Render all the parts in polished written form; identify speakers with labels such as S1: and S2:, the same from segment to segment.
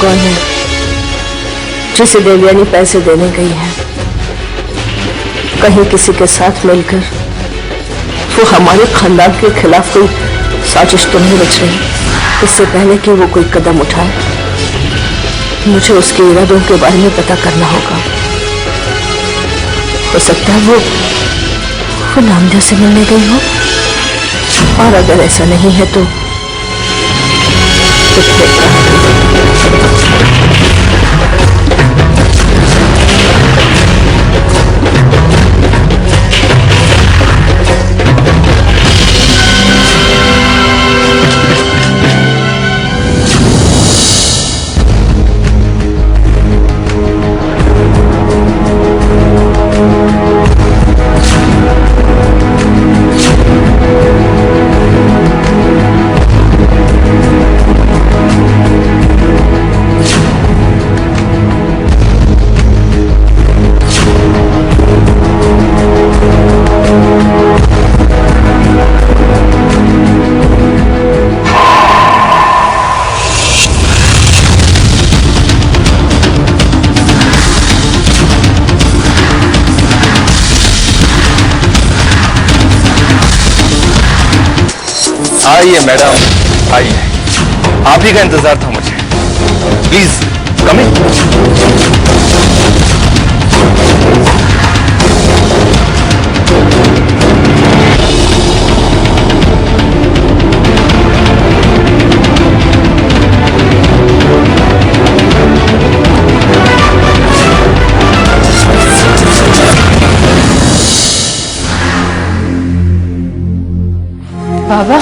S1: कौन है जिसे देवयानी पैसे देने गई है? कहीं किसी के साथ मिलकर वो हमारे खानदान के खिलाफ कोई साजिश तो नहीं रच रही? इससे पहले कि वो कोई कदम उठाए मुझे उसके इरादों के बारे में पता करना होगा। हो सकता है वो नामदेव से मिलने गई हो, और अगर ऐसा नहीं है तो
S2: आइए मैडम, आइए। आप ही का इंतजार था मुझे। प्लीज कम इन।
S1: बाबा,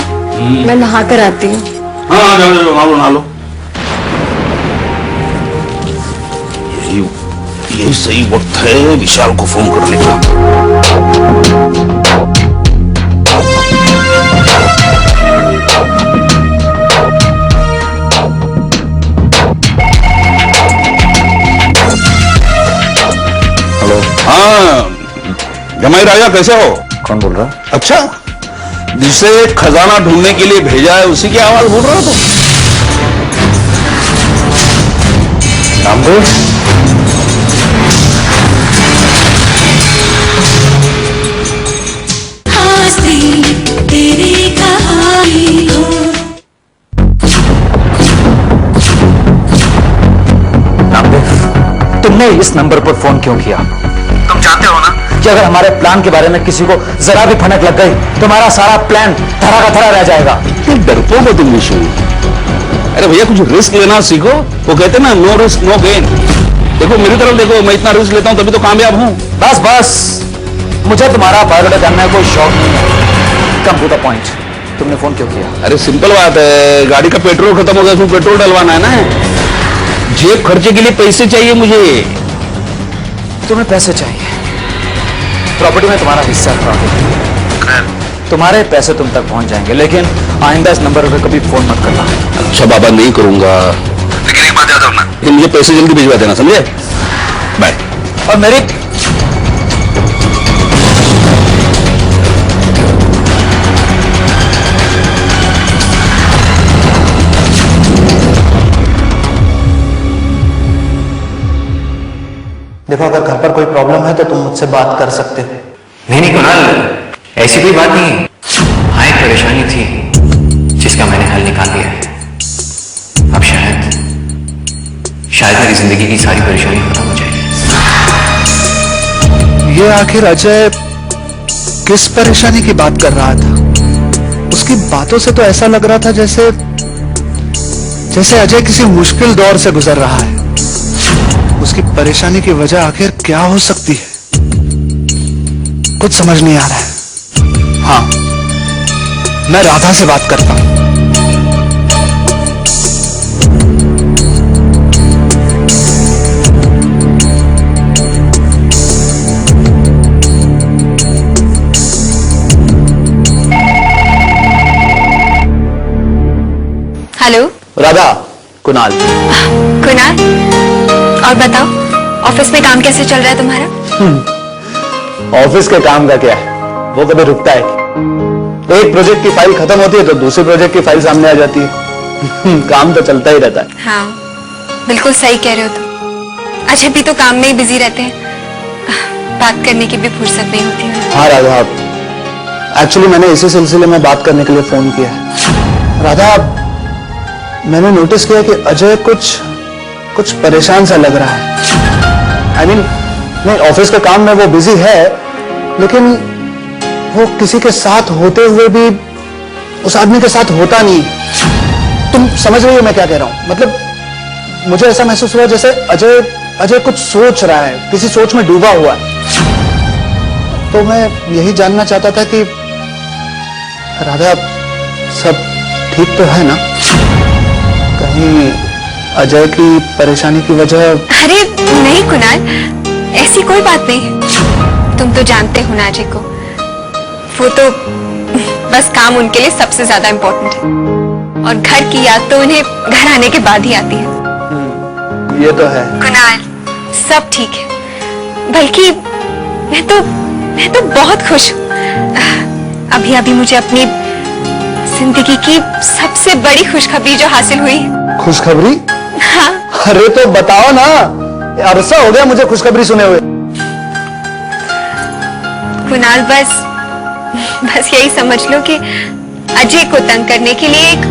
S1: मैं नहा कर आती हूँ।
S2: हाँ, नहा लो। यही सही वक्त है विशाल को फोन करने का। हेलो। हाँ, जमाई राजा कैसे हो?
S3: कौन बोल रहा?
S2: अच्छा, जिसे खजाना ढूंढने के लिए भेजा है उसी की आवाज बोल रहा हो तुम?
S3: नामदेव? नामदेव, तुमने इस नंबर पर फोन क्यों किया? तुम जानते हो ना कि अगर हमारे प्लान के बारे में किसी को जरा भी भनक लग गई तो हमारा सारा प्लान धरा का धरा रह जाएगा।
S2: तुम डरपोक हो तुम विशु। अरे भैया, कुछ रिस्क लेना सीखो। वो कहते ना, नो रिस्क नो गेन। देखो मेरी तरफ देखो, मैं इतना रिस्क लेता हूं तभी तो कामयाब हूं।
S3: बस मुझे तुम्हारा बायोडाटा जानने का कोई शौक नहीं है। कम टू द पॉइंट, तुमने फोन क्यों किया?
S2: अरे सिंपल बात है, गाड़ी का पेट्रोल खत्म हो गया, उसमें पेट्रोल डलवाना है ना। जेब खर्चे के लिए पैसे चाहिए मुझे।
S3: तुम्हें पैसे चाहिए? प्रॉपर्टी में तुम्हारा हिस्सा था, तुम्हारे पैसे तुम तक पहुंच जाएंगे, लेकिन आइंदा इस नंबर पर कभी फोन मत करना।
S2: अच्छा बाबा, नहीं करूंगा, लेकिन एक बात याद रखना कि मुझे पैसे जल्दी भिजवा देना, समझे? बाय।
S3: और मेरी
S4: देखो, अगर घर पर कोई प्रॉब्लम है तो तुम मुझसे बात कर सकते हो।
S5: नहीं कुणाल, ऐसी कोई बात नहीं। हाँ, एक परेशानी थी जिसका मैंने हल निकाल दिया है। अब शायद मेरी जिंदगी की सारी परेशानी खत्म हो जाएगी।
S4: ये आखिर अजय किस परेशानी की बात कर रहा था? उसकी बातों से तो ऐसा लग रहा था जैसे अजय किसी मुश्किल दौर से गुजर रहा है। उसकी परेशानी की वजह आखिर क्या हो सकती है? कुछ समझ नहीं आ रहा है। हाँ, मैं राधा से बात करता हूं।
S1: हेलो
S3: राधा, कुणाल।
S1: कुणाल, और बताओ, ऑफिस में काम कैसे चल रहा है तुम्हारा?
S3: ऑफिस के काम का क्या है, वो कभी रुकता है? एक प्रोजेक्ट की फाइल खत्म होती है तो दूसरे प्रोजेक्ट की फाइल सामने आ जाती है। काम तो चलता ही रहता है।
S1: हाँ,
S6: बिल्कुल सही कह रहे हो तुम। अजय भी तो काम में ही बिजी रहते हैं, बात करने की भी फुर्सत नहीं होती है।
S4: हाँ राधा, एक्चुअली मैंने इसी सिलसिले में बात करने के लिए फोन किया है। राधा, मैंने नोटिस किया कि अजय कुछ परेशान सा लग रहा है। आई मीन, नहीं, ऑफिस के काम में वो बिजी है, लेकिन वो किसी के साथ होते हुए भी उस आदमी के साथ होता नहीं। तुम समझ रही हो मैं क्या कह रहा हूं? मतलब मुझे ऐसा महसूस हुआ जैसे अजय कुछ सोच रहा है, किसी सोच में डूबा हुआ है। तो मैं यही जानना चाहता था कि राधा, सब ठीक तो है ना? कहीं अजय की परेशानी की वजह?
S6: अरे नहीं कुणाल, ऐसी कोई बात नहीं है। तुम तो जानते हो ना अजय को, वो तो बस काम उनके लिए सबसे ज्यादा इम्पोर्टेंट है, और घर की याद तो उन्हें घर आने के बाद ही आती है।
S4: ये तो है
S6: कुणाल, सब ठीक है, बल्कि मैं तो बहुत खुश हूँ। अभी अभी मुझे अपनी जिंदगी की सबसे बड़ी खुशखबरी जो हासिल हुई।
S4: खुशखबरी?
S6: हाँ।
S4: अरे तो बताओ ना, अरसा हो गया मुझे खुशखबरी सुने हुए।
S6: कुणाल, बस यही समझ लो कि अजय को तंग करने के लिए एक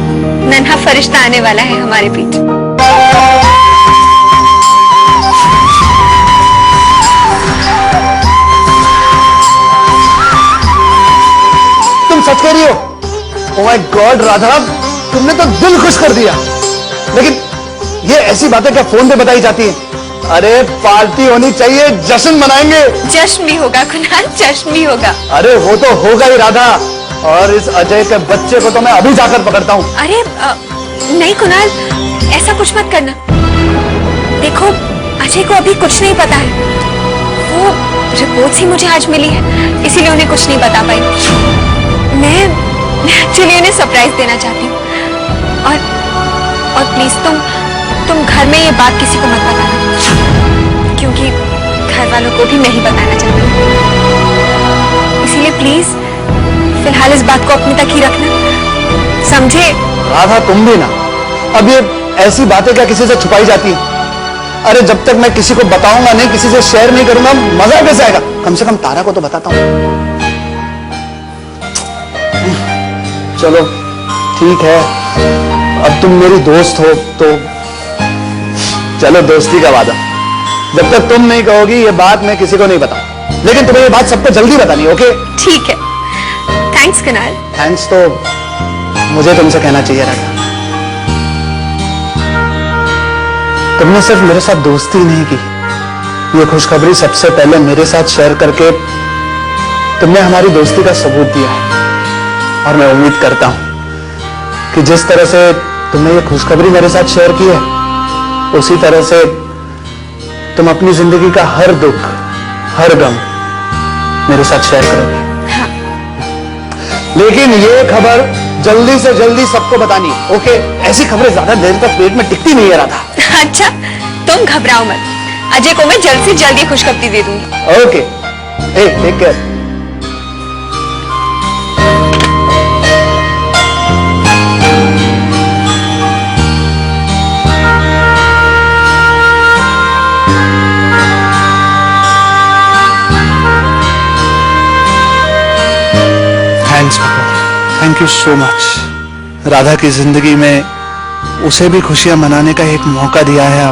S6: नन्हा फरिश्ता आने वाला है हमारे बीच।
S4: तुम सच कह रही हो? ओह माय गॉड राधा, तुमने तो दिल खुश कर दिया। लेकिन ये ऐसी बातें क्या फोन पे बताई जाती हैं? अरे पार्टी होनी चाहिए, जश्न मनाएंगे।
S6: जश्न भी होगा कुणाल, जश्न भी होगा।
S4: अरे वो तो होगा ही राधा, और इस अजय के बच्चे को तो मैं अभी जाकर पकड़ता हूँ।
S6: अरे नहीं कुणाल, ऐसा कुछ मत करना। देखो, अजय को अभी कुछ नहीं पता है। वो रिपोर्ट्स ही मुझे आज मिली है, इसीलिए उन्हें कुछ नहीं बता पाई। मैं एक्चुअली उन्हें सरप्राइज देना चाहती हूँ, और प्लीज तुम घर में ये बात किसी को मत बताना, क्योंकि घर वालों को भी मैं ही बताना चाहती हूँ। इसीलिए प्लीज फिलहाल इस बात को अपने तक ही रखना, समझे?
S4: राधा तुम भी ना, अब ये ऐसी बातें क्या किसी से छुपाई जाती हैं? अरे जब तक मैं किसी को बताऊंगा नहीं, किसी से शेयर नहीं करूंगा, मजा कैसे आएगा? कम से कम तारा को तो बताता हूं। चलो ठीक है, अब तुम मेरी दोस्त हो तो चलो दोस्ती का वादा। जब तक तुम नहीं कहोगी ये बात मैं किसी को नहीं बताऊं, लेकिन तुम्हें ये बात सबको जल्दी बतानी है, ओके?
S6: ठीक है। थैंक्स कुणाल।
S4: थैंक्स तो मुझे तुमसे कहना चाहिए राधा। तुमने सिर्फ मेरे साथ दोस्ती नहीं की, ये खुशखबरी सबसे पहले मेरे साथ शेयर करके तुमने हमारी दोस्ती का सबूत दिया है। और मैं उम्मीद करता हूं कि जिस तरह से तुमने ये खुशखबरी मेरे साथ शेयर की है, उसी तरह से तुम अपनी जिंदगी का हर दुख, हर गम मेरे साथ शेयर करोगे।
S6: हाँ।
S4: लेकिन ये खबर जल्दी से जल्दी सबको बतानी है, ओके? ऐसी खबरें ज्यादा देर तक पेट में टिकती नहीं है राधा।
S6: अच्छा, तुम घबराओ मत, अजय को मैं जल्द से जल्द ये खुशखबरी दे दूंगी।
S4: ओके, हे टेक केयर। थैंक्स भगवान, thank you so much. Radha की जिंदगी में उसे भी खुशियां मनाने का एक मौका दिया है